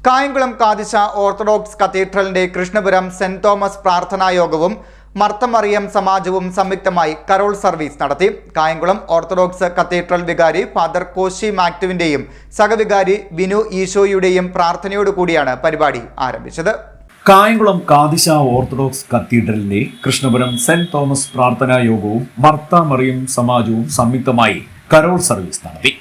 Kayamkulam Kadisha Orthodox കത്തീഡ്രലിന്റെ Krishnapuram Saint Thomas പ്രാർത്ഥനായോഗവും മർത്തമറിയം സമാജവും സംയുക്തമായി കരോൾ സർവീസ് നടത്തി. കായംകുളം ഓർത്തഡോക്സ് കത്തീഡ്രൽ വികാരി ഫാദർ കോശി മാക്ടുവിന്റെയും സഹവികാരി വിനു ഈശോയുടെയും പ്രാർത്ഥനയോടുകൂടിയാണ് പരിപാടി ആരംഭിച്ചത്. കായംകുളം കാദിശ ഓർത്തഡോക്സ് കത്തീഡ്രലിന്റെ കൃഷ്ണപുരം സെന്റ് തോമസ് പ്രാർത്ഥനായോഗവും മർത്തമറിയം സമാജവും സംയുക്തമായി കരോൾ സർവീസ് നടത്തി.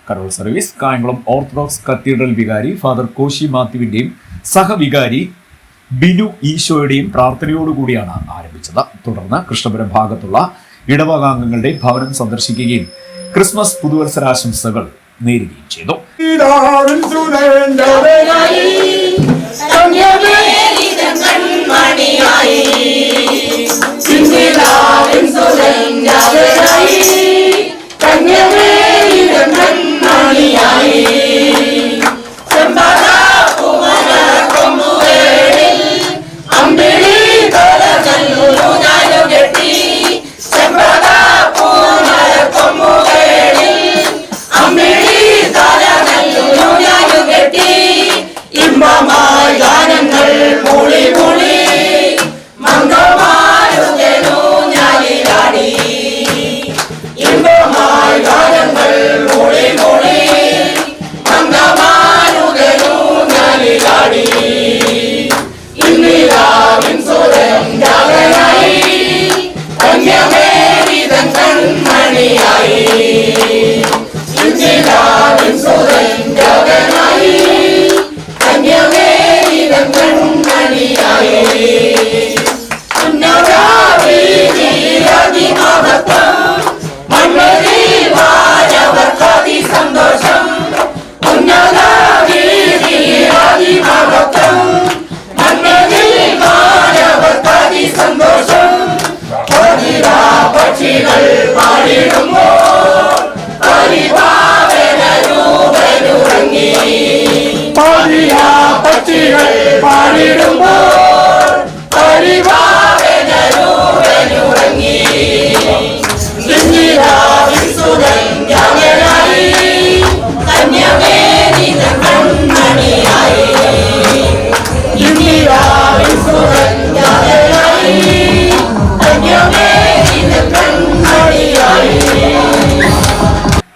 Carol service Kayamkulam Orthodox cathedral വികാരി ഫാദർ കോശി മാത്യുവിന്റെയും സഹവികാരി ബിനു ഈശോയുടെയും പ്രാർത്ഥനയോടുകൂടിയാണ് ആരംഭിച്ചത്. തുടർന്ന് കൃഷ്ണപുരം ഭാഗത്തുള്ള ഇടവകാംഗങ്ങളുടെ ഭവനം സന്ദർശിക്കുകയും ക്രിസ്മസ് പുതുവത്സരാശംസകൾ നേരുകയും ചെയ്തു.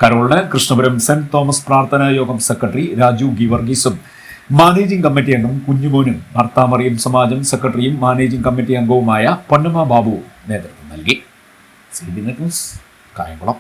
കരോളിന് കൃഷ്ണപുരം സെന്റ് തോമസ് പ്രാർത്ഥനാ യോഗം സെക്രട്ടറി രാജു ഗീവർഗീസും മാനേജിംഗ് കമ്മിറ്റി അംഗം കുഞ്ഞുമോനും മർത്തമറിയം സമാജം സെക്രട്ടറിയും മാനേജിംഗ് കമ്മിറ്റി അംഗവുമായ പൊന്നമ്മ ബാബു നേതൃത്വം നൽകി. കായംകുളം.